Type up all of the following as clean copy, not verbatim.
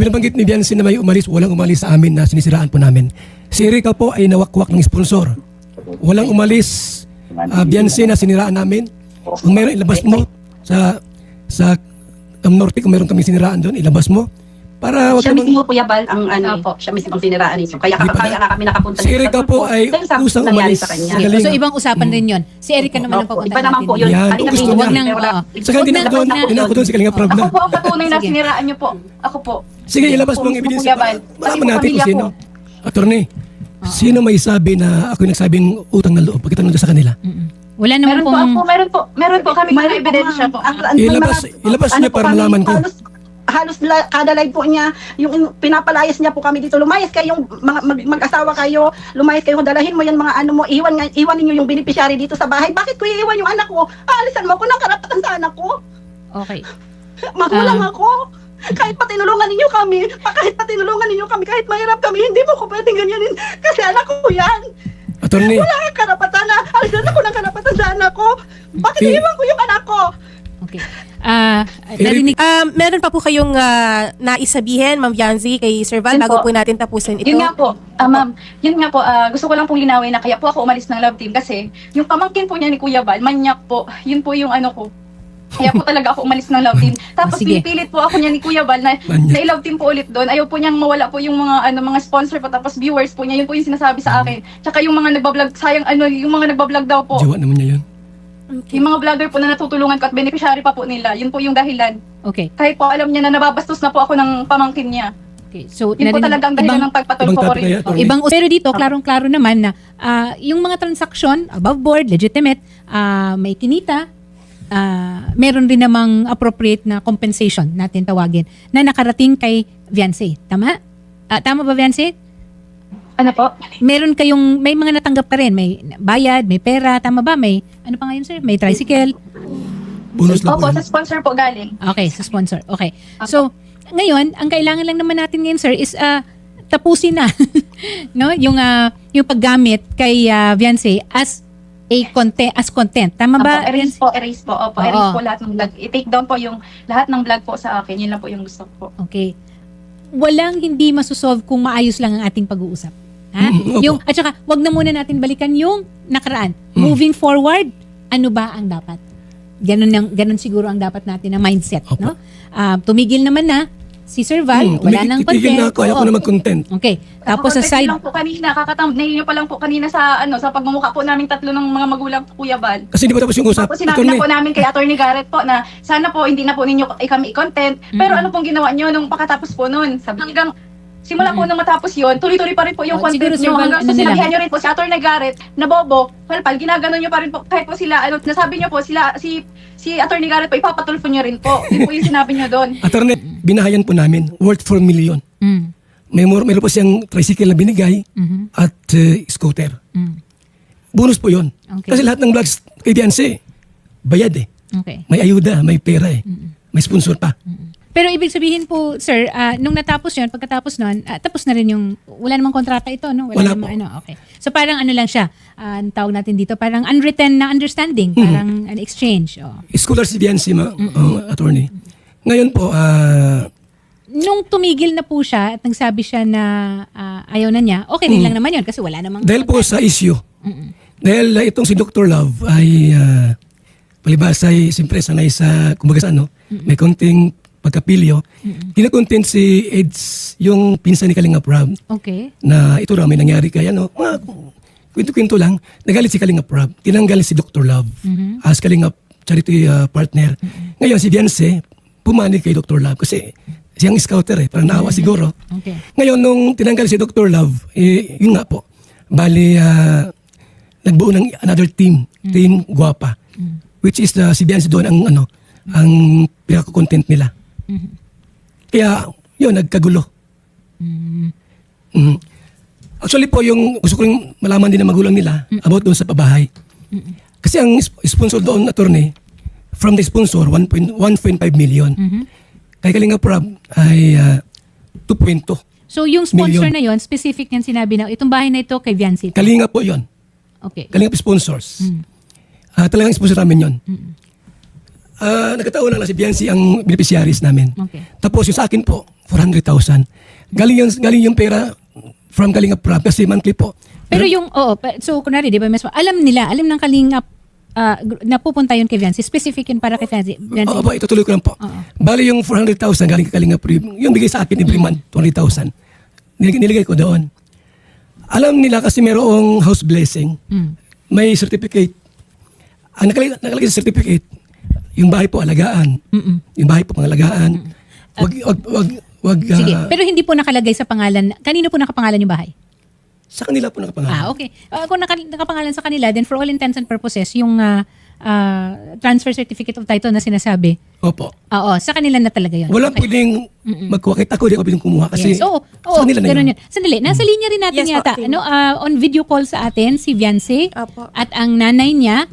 Binabanggit ni Biancy na may umalis, walang umalis sa amin na sinisiraan po namin. Si Erica po ay nawakwak ng sponsor. Walang umalis, Biancy na siniraan namin. Kung meron, ilabas mo sa Norte, kung meron kami siniraan doon, ilabas mo. Para wag Siya namang... mismo, Kuya Bal, ang ano, siya mismo ang siniraan ninyo. Kaya kaya nga kami nakapunta Si Erica po ay kusang umalis sa kanya. sa galinga. So ibang usapan rin yun. Si Erica naman ang Opo, papunta iba naman po yun. Yan, Kanina gusto po, niya. Wag nang, wala. Saka hindi na doon, hindi na ako doon sa Kalinga Prab na. Ako po ang patunay na Sige. siniraan niyo po. Ako po. Sige, ilabas mo ang Mismo, ebidensya Kuya para Bal. malaman Kasi natin kung pamilya sino. ko. Attorney, sino may sabi na ako yung nagsabing utang ng loob? Pagkitanong doon sa kanila. Wala naman Meron po kami mga ebidensya po. Ilabas niya para malaman ko. Halos kada live po niya, yung pinapalayas niya po kami dito. Lumayas kayo, mag-asawa kayo, lumayas kayo, dalahin mo yung mga ano mo, iwan ninyo yung beneficiary dito sa bahay. Bakit ko iiwan yung anak ko? Aalisan mo ako ng karapatan sa anak ko. Okay. Magulang ako. Kahit pa tinulungan ninyo kami, kahit mahirap kami, hindi mo ko pwedeng ganyanin. Kasi anak ko yan. Attorney, Wala kang karapatan na, alisan ako ng karapatan sa anak ko. Bakit iiwan ko yung anak ko? Okay. Narinig. Meron pa po kayong naisabihin, Ma'am Biancy, kay Sir Val, Yun bago po. po natin tapusin ito. Yun nga po, ma'am, gusto ko lang pong linawin na kaya po ako umalis ng love team kasi yung pamangkin po niya ni Kuya Val, manyak po, yun po yung ano ko. Kaya po talaga ako umalis ng love team. Tapos Sige. pinipilit po ako niya ni Kuya Val na Manyak. i-love team po ulit doon. Ayaw po niyang mawala po yung mga sponsor po tapos viewers po niya. Yun po yung sinasabi sa akin. Tsaka yung mga nagbablog, sayang yung mga nagbablog daw po. jowa naman niya yun. Yung mga vlogger po na natutulungan ko at beneficiary pa po nila. Yun po yung dahilan. Okay. Kahit po alam niya na nababastos na po ako ng pamangkin niya. Okay. So, Yun po talagang dahilan ng pagpatulpo ibang ko topic na rin. yan, Atty. pero dito, klarong-klaro naman na yung mga transaksyon, above board, legitimate, may kinita, meron rin namang appropriate na compensation natin tawagin na nakarating kay Viancy. Tama? Tama ba, Viancy? Ano po? May mga natanggap ka rin. May bayad, may pera. Tama ba? May, ano pa ngayon, sir? May tricycle. Bonus lang po Opo, yun. sa sponsor po galing. Okay, sa sponsor. Okay. So, ngayon, ang kailangan lang naman natin ngayon, sir, is tapusin na no? Yung paggamit kay Viancy as content. Tama ba? Erase po. Opo, Oo. erase po lahat ng vlog. I-take down po yung lahat ng vlog po sa akin. Yun lang po yung gusto ko po. Okay. Walang hindi masosolve kung maayos lang ang ating pag-uusap. Ha? Opo. At saka, wag na muna natin balikan yung nakaraan. Moving forward, ano ba ang dapat? Ganun siguro ang dapat natin na mindset. Opo. No? Tumigil naman na si Sir Val, wala nang Titigil na content. ako, ayaw ko Oo. na mag-content. Okay. Tapos sa side, lang po kanina, thumbnail niyo pa lang po kanina sa pagmumukha po namin tatlo ng mga magulang po, Kuya Val. Kasi di ba tapos yung usap? Tapos sinabi na po namin kay Attorney Garrett po na sana po hindi na po ninyo kami i-content. Pero ano pong ginawa nyo nung pakatapos po nun? Hanggang simula po nung matapos yun, tuloy-tuloy pa rin po yung Oh, content siguro, Sir nyo. Val, Hanggang ano sa nila? sinabihan nyo rin po si Attorney Garrett na bobo, palpal, ginaganon nyo pa rin po. Kahit po sila, nasabi nyo po, si Attorney Garrett po, ipapatulfo nyo rin po. Yun po yung sinabi nyo doon. Attorney, binahayan po namin, worth 4 million. Meron po siyang tricycle na binigay at scooter. Bonus po yun. Okay. Kasi lahat ng vlogs kay Biancy, bayad eh. okay. May ayuda, may pera eh. May sponsor pa. Pero ibig sabihin po, sir, nung natapos yun, pagkatapos nun, tapos na rin yung, wala namang kontrata ito, no? Wala namang po. ano, okay. So parang ano lang siya, ang tawag natin dito, parang unwritten na understanding, parang an exchange. Oh. Scooter si Biancy, attorney. Ngayon po, Nung tumigil na po siya at nagsabi siya na ayaw na niya, okay rin lang naman yun kasi wala namang dahil po sa issue, dahil itong si Dr. Love ay palibhasa ay siyempre sanay sa, kumbaga sa ano, may konting pagkapilyo. Kinakontent si Eds, yung pinsan ni Kalinga Prab, Okay. na ito raw may nangyari kay ano, mga kwento-kwento lang, nagalit si Kalinga Prab, tinanggal si Dr. Love as Kalinga charity partner. Ngayon si Biancy, pumanig kay Dr. Love kasi siyang scouter eh, parang naawa siguro. Okay. Ngayon nung tinanggal si Dr. Love, yun nga po, bali nagbuo ng another team, Team Guapa, which is si Biancy doon ang pinaka-content nila. Kaya, yun, nagkagulo. Actually po, yung gusto ko rin malaman din ng magulang nila about doon sa pabahay. Kasi ang sponsor doon, attorney, from the sponsor, 1.5 million. Kay Kalinga Prab ay 2.2. So yung sponsor Million. na yon specific yan sinabi na, itong bahay na ito kay Viancy. Kalinga po yon. Okay. Kalinga sponsors. Talagang sponsor namin yon. Nagkataon lang si Biancy ang beneficiaries namin. Okay. Tapos yung sa akin po, 400,000. Galing yung pera from Kalingap Prab kasi monthly po. Pero yung, so kunwari, di ba, alam ng Kalingap na pupunta yun kay Viancy. Specific yun para kay Viancy. Oo, itutuloy ko lang po. Bali yung 400,000 galing kay Kalingap Prab, yung bigay sa akin every month, 20,000. Niligay ko doon. Alam nila kasi merong house blessing. May certificate. Ang nakalagay sa certificate, yung bahay po alagaan. Yung bahay po pangalagaan. Wag Sige, pero hindi po nakalagay sa pangalan. Kanino po nakapangalan yung bahay? sa kanila po nakapangalan. Okay. Kung nakapangalan sa kanila, then for all intents and purposes, yung transfer certificate of title na sinasabi, Opo. oo, sa kanila na talaga yun. Walang pwedeng magkuha. Kahit ako, di ako pwedeng kumuha kasi Yes. Oo, sa kanila na ganun yun. yun. Sandali, nasa linya rin natin Yes, yata. okay. On video call sa atin, si Viancy. Apo. At ang nanay niya,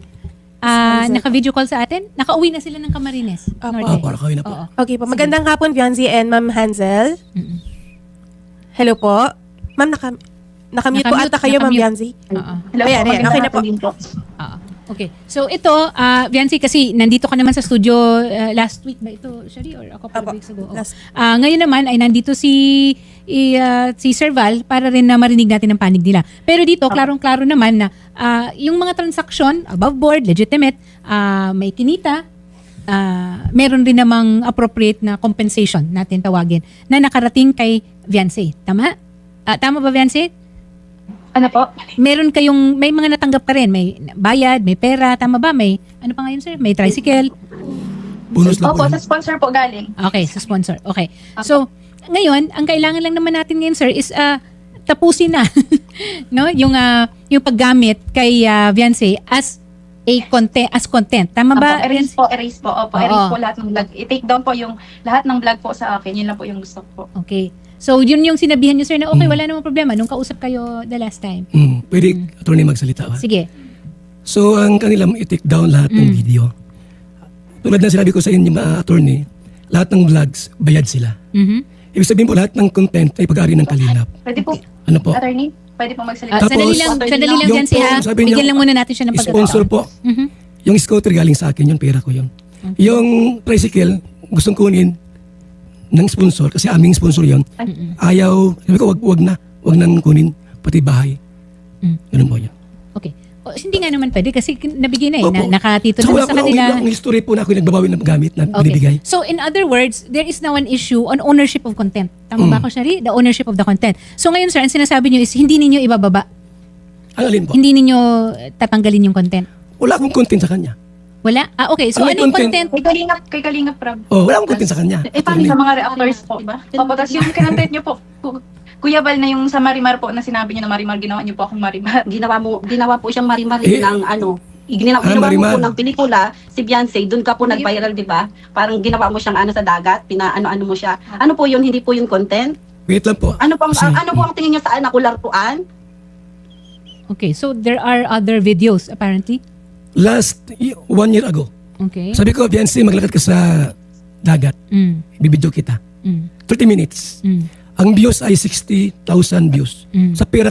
naka-video call sa atin. Nakauwi na sila ng Camarines. Apo. Norte. Opo, nakawin na po. Oo. Okay po. Magandang hapon, Viancy and Ma'am Hansel. Hello po. Ma'am, nakamute po Nakamute, ata kayo, Ma'am nakamute. Viancy. Oo. Hello Ayan, po, ayan, okay na po. din po. Okay. So ito, Viancy, kasi nandito ka naman sa studio last week ba ito, Shari, or a couple of Apo, weeks ago? Oo. last. Ngayon naman ay nandito si Sir Val para rin na marinig natin ang panig nila. Pero dito, klarong-klaro naman na yung mga transaksyon, above board, legitimate, may kinita, meron rin namang appropriate na compensation natin tawagin na nakarating kay Viancy. Tama? Tama ba, Viancy? Ano po? Meron kayong, may mga natanggap ka rin, may bayad, may pera, tama ba? May, ano pa ngayon, sir? May tricycle. Bonus lang po. Opo, yun. sa sponsor po galing. Okay, sa sponsor. Okay. So, ngayon, ang kailangan lang naman natin ngayon, sir, is tapusin na no? Yung paggamit kay Viancy as content. Tama ba? Erase po. Opo, Oo. erase po lahat ng vlog. I-take down po yung lahat ng vlog po sa akin. Yun lang po yung gusto ko po. Okay. So, yun yung sinabihan niyo, sir, na okay, wala namang problema nung kausap kayo the last time. Pwede attorney magsalita ba? Sige. So, ang kanila i-take down lahat ng video. Tulad na sinabi ko sa inyo, mga attorney, lahat ng vlogs, bayad sila. Mhm. Ibig sabihin po, lahat ng content ay pag-ari ng Kalingap. Pwede po, Ano po? attorney? Pwede po magsalita. Tapos, Sandali lang yung Viancy, po, ha? sabi niyo, Bigyan lang muna natin siya ng Sponsor po. Mhm. Yung scooter galing sa akin, yung pera ko yun. Yung tricycle, gustong kunin ng sponsor, kasi aming sponsor yun. Ayaw, sabi ko, wag nang kunin, pati bahay. Ganun po yun. Okay. Hindi nga naman pwede kasi nabigay na eh. Opo. Nakatito So, na wala sa ko kanila. lang history po na ako yung nagbabawi ng gamit na binibigay. So in other words, there is now an issue on ownership of content. Tama ba ako, Shari? The ownership of the content. So ngayon, sir, ang sinasabi niyo is hindi ninyo ibababa. Ang alin po? Hindi ninyo tatanggalin yung content. Wala akong content sa kanya. Wala? Okay. So Ano ano yung content? content? Kay Kalingap Prab. Oh, wala akong content sa kanya. Paano sa mga reactors po? Opo, tapos yung kinontent niyo po, Kuya Val, na yung sa Marimar po na sinabi niyo na Marimar, ginawa niyo po akong Marimar. Ginawa po siyang marimar Eh, ng ginawa mo Marimar. po ng pelikula, si Beyonce, doon ka po nag-viral, di ba? Parang ginawa mo siyang sa dagat, pinaano-ano mo siya. Ano po yun, hindi po yun content? Wait lang po. Ano po Kasi- ang tingin niyo sa nakularpuan? Okay. So there are other videos apparently. Last 1 year ago, Okay. sabi ko, Biancy, maglakad ka sa dagat. Bibidyo kita. 30 minutes. Ang views ay 60,000 views. Sa pera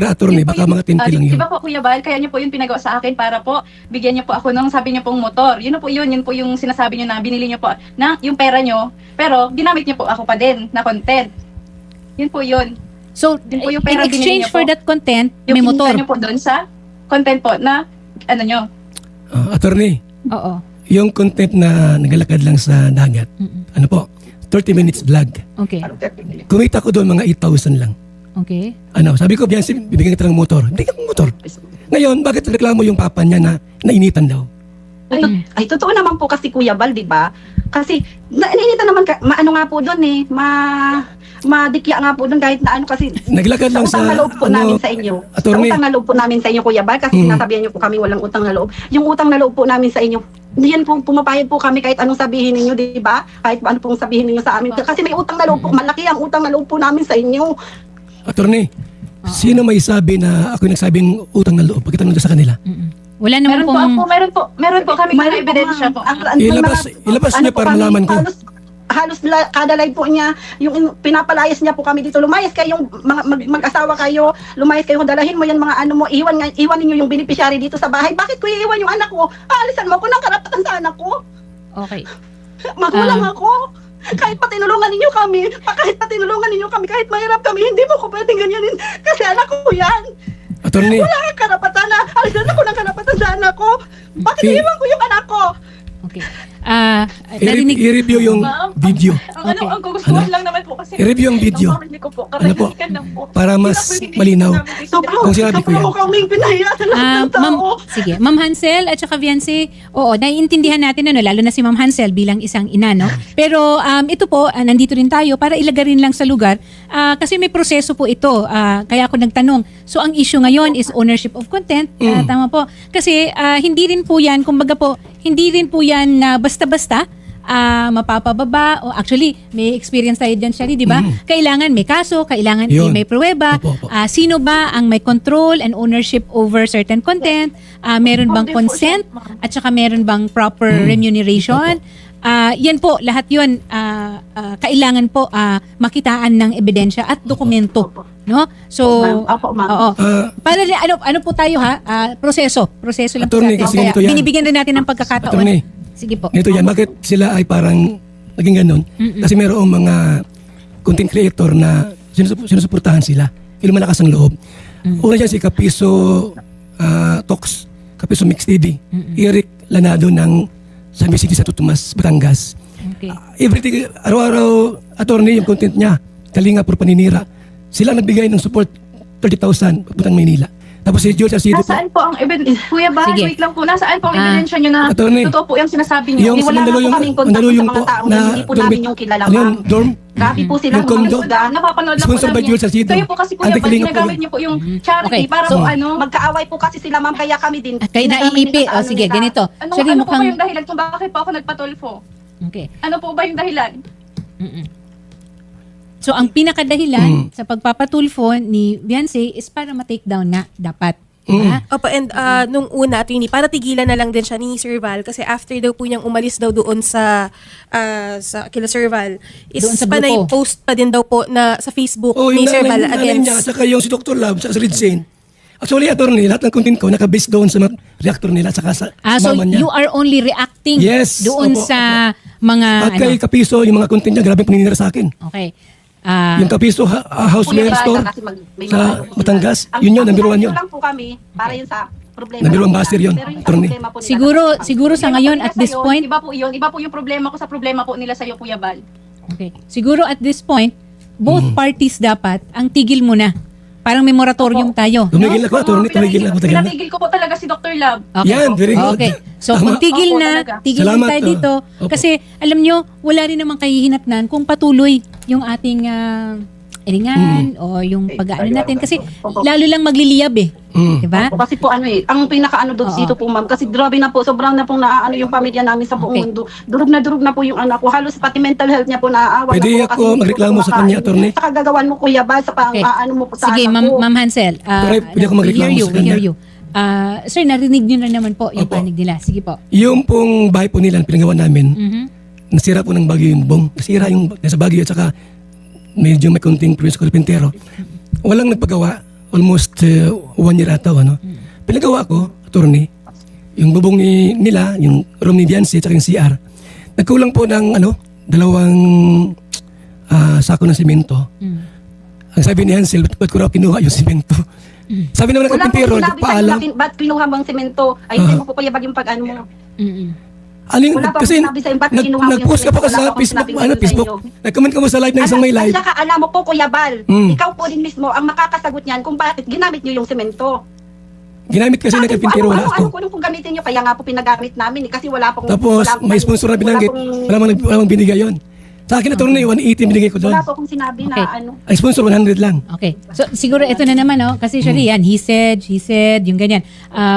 attorney, baka mga 10 lang yun. Di ba po, Kuya Val, kaya niyo po yun pinagawa sa akin para po bigyan niyo po ako ng sabi niyo pong motor. Yun po yung sinasabi niyo na binili niyo po na yung pera niyo, pero ginamit niyo po ako pa din na content. Yun po yun. So Yun po yung in pera binili exchange niyo for po. that content, Yung may kinita motor. niyo po doon sa content po na ano niyo. Attorney, Oo. yung content na nagalakad lang sa dagat, ano po, 30 minutes vlog. Okay. Kumita ko doon mga 8,000 lang. Okay. Ano, sabi ko, Biancy, bibigyan kita ng motor. Bibigyan ko ng motor. Ngayon, bakit reklamo yung papa niya na nainitan daw? Ay, totoo naman po kasi Kuya Bal, di ba? Kasi, nainita naman, maano nga po doon madikya nga po doon kahit na ano kasi Naglakad lang utang sa, na loob po namin sa inyo. attorney. Sa utang na loob po namin sa inyo, Kuya Bal, kasi sinasabihan niyo po kami walang utang na loob. Yung utang na loob po namin sa inyo, yan po, pumapayag po kami kahit anong sabihin ninyo, di ba? Kahit ano pong sabihin ninyo sa amin. Kasi may utang na loob po, malaki ang utang na loob po namin sa inyo. Attorney, sino may sabi na ako yung nagsabing utang na loob? Pagkitanong doon sa kanila. Wala naman Meron po kami mga ebidensya po. Ilabas niyo para malaman ko. Halos kada live po niya, yung pinapalayas niya po kami dito. Lumayas kayo, yung mag-asawa kayo, lumayas kayo, dalahin mo yan mga ano mo, iwan ninyo yung beneficiary dito sa bahay. Bakit ko iiwan yung anak ko? Aalisan mo ako ng karapatan sa anak ko. Okay. Magulang ako. Kahit pa tinulungan ninyo kami, kahit mahirap kami, hindi mo ko pwedeng ganyanin. Kasi anak ko yan. Attorney, Wala kang karapatan na, alisan ako ng karapatan sa anak ko. Bakit Eh, iwan ko yung anak ko? Okay. Narinig. i-review yung Ma'am, video Ang Okay. ang gugustuhan lang naman po kasi. I-review ang video. Ang pamilya ko po, Ano po? katahimikan lang po. para mas Hindi na po malinaw. hindi Sobrang, Kung sinabi ko sobrang yan. ako kaming pinahiya sa lahat ng Ma'am, tao. sige. Ma'am Hansel at saka Viancy, oo, naiintindihan natin, lalo na si Ma'am Hansel bilang isang ina, no? Pero ito po, nandito rin tayo para ilagay rin lang sa lugar kasi may proseso po ito. Kaya ako nagtanong. So, ang issue ngayon is ownership of content. Tama po. Kasi hindi rin po yan, kumbaga po, hindi rin po yan na basta-basta mapapababa o actually may experience tayo dyan, Shari, di ba? Kailangan may kaso, kailangan Yun. may pruweba. Opo, opo. Sino ba ang may control and ownership over certain content? Meron bang consent? At saka meron bang proper remuneration? Yan po, lahat yun kailangan po makitaan ng ebidensya at dokumento, no? So, Opo, ma'am. oo. Para ano po tayo proseso lang po Attorney, natin. kasi Kaya ganito yan. binibigyan rin natin ng pagkakataon. Attorney. Sige po. Ganito yan, bakit sila ay parang naging ganun? Kasi mayroong mga content creator na sinusuportahan sila. Yung malakas ang loob. Una dyan si Kapiso Talks, Kapiso Mix TV, Eric Lanado ng San Vicente sa Tomas, Batangas. Okay. Everything, araw-araw, attorney, yung content niya, Kalinga por paninira. Sila nagbigay ng support 30,000 pagputang Maynila. Tapos si George Asido po, Nasaan po ang ebidensya? Kuya ba, Sige. wait lang po. Nasaan po ang ebidensya nyo na Attorney. totoo po yung sinasabi nyo? yung Wala na po kaming contact Mandaluyong sa mga taong na hindi po namin yung kilala, ano yun, ma'am. dorm, Grabe po sila Yung condo. Napapanood lang po Sponsor by namin. Jules Salcido. Kayo po kasi Kuya Ante ba, Kalinga po ginagamit yun. nyo po yung charity Okay. para So, po ano? Magkaaway po kasi sila, ma'am, kaya kami din. Kaya ginagamit naiipi. nila sa O sige, nila. ganito. Ano, Shari, ano po ba mukhang... yung dahilan kung bakit po ako nagpatulfo? Okay. Ano po ba yung dahilan? So, ang pinakadahilan sa pagpapatulfo ni Beyonce is para ma-take down na dapat. Diba? Opo, and nung una, attorney, para tigilan na lang din siya ni Sir Val kasi after daw po niyang umalis daw doon sa kila Sir Val, is Doon sa panay grupo. post pa din daw po na sa Facebook Oh, ni yung Sir Val nanay against... niya, saka yung si Dr. Love, sa Red Zane. Actually, attorney, lahat ng content ko nakabase doon sa mga reactor nila, saka sa So, mama niya. you are only reacting Yes. doon Opo, sa mga... At kay Kapiso, yung mga content niya, grabe paninira sa akin. Okay. Yung Kapiso House Kuya Mayor Bata, Store kasi may sa mga- Batangas, Ang- yun yun, ang number one sinabi yun. ko lang po kami, para yun sa problema. Number one nila. buster yun, Pero yung sa attorney. problema po nila, Siguro sa ngayon at this point, Iba po yun. Iba po yung problema ko sa problema po nila sa'yo, Kuya Bal. okay. Siguro at this point, both parties dapat ang tigil muna. Parang may moratorium tayo. Tumigil ako, attorney, tumigil ako. Tagal na. Pinatigil ko po talaga si Dr. Love. Okay. Yan, very good. Okay. So Tama. kung tigil Opo, na, talaga. tigil Salamat, din tayo dito. opo. Kasi alam nyo, wala rin namang kahihinatnan kung patuloy yung ating iringan o yung pag-aano natin. Kasi lalo lang magliliyab Diba? O, kasi po ang pinakaano doon Oo. dito po, ma'am, kasi grabe na po, sobrang na pong naaano yung pamilya namin sa buong Okay. mundo. Durog na po yung anak ko. Halos pati mental health niya po naaawa Pwede na po. ako magreklamo sa kanya, attorney? Sa kagagawan mo, Kuya Bal, sa Okay. ano mo po sa Sige, anak ko. Ma'am Hansel. Pwede ako we magreklamo hear you, sa we hear kanya. you. Sir, narinig nyo na naman po yung Opo. panig nila. Sige po. Yung pong bahay po nila, pinagawa namin, Mhm. nasira po ng bagyo yung bubong. Nasira yung nasa bagyo at saka medyo may konting influence ko Pintero. Walang nagpagawa, almost 1 year ata. Pinagawa ko, attorney, yung bubong nila, yung room ni Beyonce at saka yung CR. Nagkulang po ng 2 sako ng simento. Ang sabi ni Hansel, ba't ko raw kinuha yung simento? Sabi naman ng Wala po Pintero, sinabi nagpaalam. sa'yo, ba't kinuha bang semento? Ay, hindi mo po Kuya Bal yung pag-ano mo. Mm-mm. Aling, Wala pa kasi akong sinabi sa'yo, ba't kinuha mo yung nag-post ka pa simento? sa Wala pa akong Facebook, sinabing ganun Facebook. sa'yo. Nag-comment ka mo sa live ng isang may live. At saka alam mo po, Kuya Bal, Mm. ikaw po din mismo ang makakasagot niyan kung bakit ginamit niyo yung semento. Ginamit kasi ng Sabi ko, Pintero, wala ako. ano kung gamitin niyo, kaya nga po pinagamit namin kasi wala pong... Tapos, wala pong- may sponsor na binanggit. Wala mang binigay yun. Sa akin, attorney, 180 binigay ko doon. Wala po akong sinabi Okay. na ano. Ang sponsor, 100 lang. Okay. So, siguro ito na naman, kasi Shari, yan, he said, yung ganyan.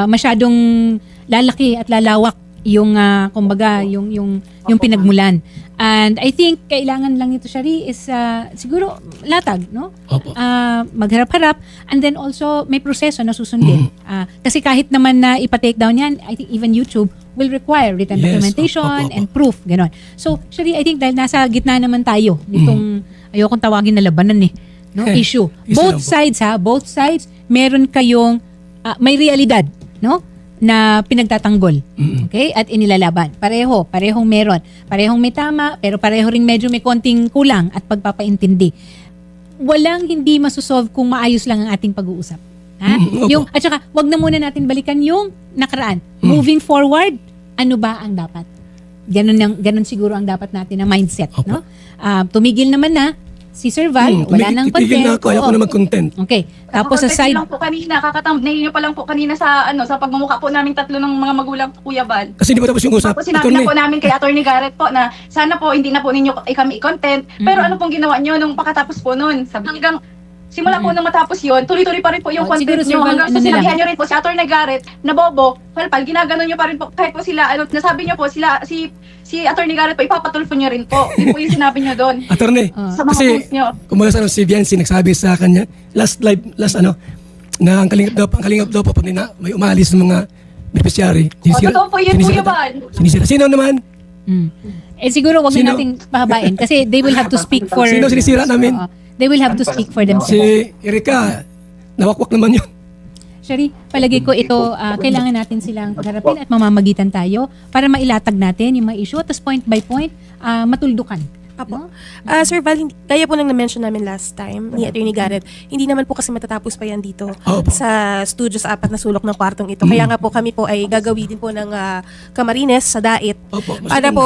Masyadong lalaki at lalawak yung, kumbaga, yung pinagmulan. And I think, kailangan lang ito, Shari, is siguro latag, no? Opo. Magharap-harap, and then also may proseso na susundin. Kasi kahit naman na ipa-take down yan, I think even YouTube will require written Yes, documentation opo. and proof, gano'n. So, Shari, I think dahil nasa gitna naman tayo nitong, ayokong tawagin na labanan no? Issue. Issue Both lang po. sides, both sides, meron kayong, may realidad, no? na pinagtatanggol. Okay? At inilalaban. Parehong meron. Parehong may tama, pero pareho ring medyo may konting kulang at pagpapaintindi. Walang hindi masusolve kung maayos lang ang ating pag-uusap. Ha? Opo. At saka, wag na muna natin balikan yung nakaraan. Moving forward, ano ba ang dapat? Ganun siguro ang dapat natin na mindset. Opo. No? Tumigil naman na si Sir Val, wala nang Titigil na ako, ayaw ko Oo. na mag-content. Okay. Tapos sa Content side, lang po kanina, kakatambay niyo pa lang po kanina sa sa pagmumukha po namin tatlo ng mga magulang po, Kuya Bal. Kasi di ba tapos yung usap? Tapos sinabi na po namin kay Attorney Garrett po na sana po hindi na po ninyo kami i-content. Pero ano pong ginawa nyo nung pakatapos po nun? Hanggang simula po nung matapos yun, tuloy-tuloy pa rin po yung Oh, siguro, content Sir nyo. Val, Hanggang ano sa na lang? sinabihan nyo rin po si Attorney Garrett na bobo, palpal, ginagano nyo pa rin po. Kahit po sila, nasabi nyo po, si Attorney Garrett po, ipapatulfo nyo rin po. Yun po yung sinabi nyo doon. Attorney, Sa mga kasi post nyo. kumaga sa si Biancy nagsabi sa kanya, last na ang kalingap daw po pag may umalis ng mga beneficiary. Totoo po yun, Kuya Bal. Sinisira. Sino naman? siguro wag Sino? na nating pahabain kasi they will have to speak for... Sino sinisira namin? Oo. They will have to speak for themselves. Si Erika, nawakwak naman yun. Sherry, palagi ko ito, kailangan natin silang pagharapin at mamamagitan tayo para mailatag natin yung mga issue at point by point, matuldukan. Apo. Sir Val, kaya po nang na-mention namin last time ni Attorney Garrett, hindi naman po kasi matatapos pa yan dito Opo. sa studio sa apat na sulok ng kwartong ito. Kaya nga po kami po ay gagawin din po ng Camarines sa Dait. Opo, mas Para maganda. po,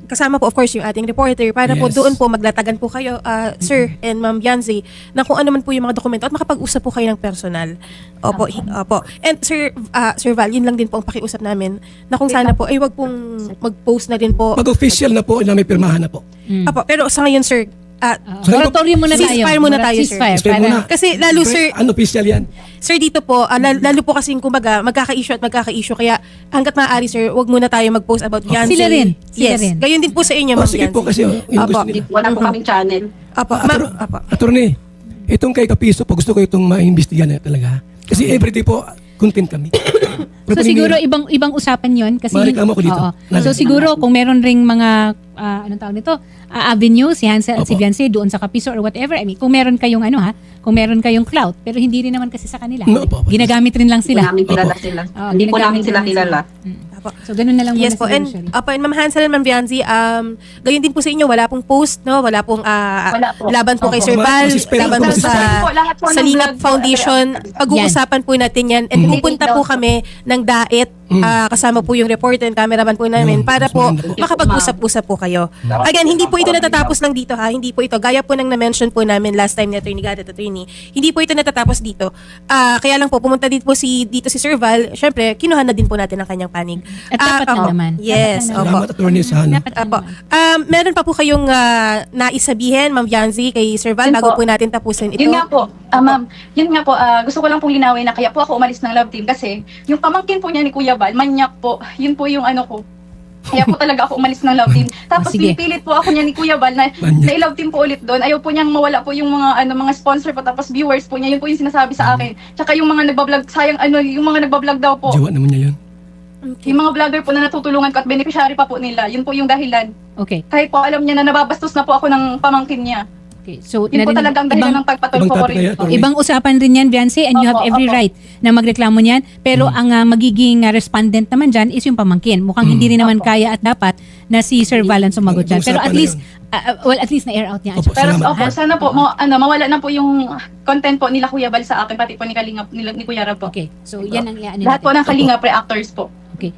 kasama po of course yung ating reporter, para po Yes. doon po maglatagan po kayo, Sir and Ma'am Bianzi, na kung ano man po yung mga dokumento at makapag-usap po kayo ng personal. Opo, opo. And Sir Val, yun lang din po ang pakiusap namin na kung sana po ay wag pong mag-post na din po. Pag-official na po na may pirmahan na po. Opo, pero sa ngayon Sir, Moratorium muna tayo. ceasefire muna tayo, sir. Ceasefire, Ceasefire para- muna. kasi lalo Sir, Unofficial yan. Sir, dito po, lalo po kasi kumbaga, magkaka-issue. Kaya hanggat maaari, Sir, wag muna tayo mag-post about Beyonce. Sila rin. Sila Yes. rin. Gayon din po sa inyo, Ma'am Sige po Beyonce. kasi yung Opo. gusto nila. Wala po kaming channel. Apo, ma'am. Apo. Attorney, itong kay Kapiso po, gusto ko itong maimbestigahan na talaga. Kasi everyday po, content kami. So siguro ibang usapan 'yon kasi Mareklamo ko dito. Oo. So siguro kung meron ring mga anong tawag nito, avenue si Hansel at si Opo. Beyonce doon sa Kapiso or whatever. I mean, kung meron kayong kung meron kayong clout, pero hindi rin naman kasi sa kanila. No, opo. Ginagamit rin lang Hindi po sila. namin kilala Opo. sila. Oo, Hindi po ginagamit namin sila lang kilala. Apo. So ganun na lang Yes muna po. siguro, And, Sherry. and Ma'am Hansel and Ma'am Bianzi, gayon din po sa inyo, wala pong post, no? Wala pong Wala po. laban po kay Opo. Sir Val, Masispera laban po, po masispera. po, lahat po sa ng Lingap vlog po, Foundation. Pag-uusapan po natin yan. And pupunta po kami ng Dait, kasama po yung reporter and cameraman po namin, para po makapag-usap-usap po kayo. Again, hindi po ito natatapos lang dito ha. Hindi po ito. Gaya po ng na-mention po namin last time ni Attorney Garrett, Attorney. Hindi po ito natatapos dito. Kaya lang po, pumunta dito si Sir Val. Siyempre, kinuha na din po natin ang kanyang panig. At dapat lang Opo. naman. Yes, Dapat lang opo. Salamat, attorney, sa ano. Dapat lang Apo. naman. Meron pa po kayong naisabihin, Ma'am Yanzi, kay Sir Val, Yun bago po. po natin tapusin ito. Yun nga po, ma'am, yun nga po, gusto ko lang pong linawin na kaya po ako umalis ng love team kasi yung pamangkin po niya ni Kuya Bal, manyak po, yun po yung ano ko. Kaya po talaga ako umalis ng love team. Tapos Sige. pinipilit po ako niya ni Kuya Bal na Manyak. na-love team po ulit doon. Ayaw po niyang mawala po yung mga sponsor po tapos viewers po niya. Yun po yung sinasabi sa akin. Tsaka yung mga nagbablog, sayang yung mga nagbablog daw po. Jowa naman niya yun. Yung mga vlogger po na natutulungan ko at beneficiary pa po nila. Yun po yung dahilan. Okay. Kahit po alam niya na nababastos na po ako ng pamangkin niya. Okay. So Yun po narinig- talagang dahilan ng pagpatulpo ibang ko topic na rin. yan, attorney. Ibang usapan rin yan, Beyonce, and you have Opo, every opo. right na magreklamo niyan. Pero ang magiging respondent naman dyan is yung pamangkin. Mukhang hindi rin naman kaya at dapat na si Sir Val ang sumagot dyan. Pero Usapan at na least, at least na-air out niya. Opo, Pero salamat. opo, sana po mawala na po yung content po nila Kuya Bal sa akin pati po ni Kalingap ni Kuya Rab po. Okay. So yan ang iaano Lahat po natin. ng Kalingap reactors po. Okay.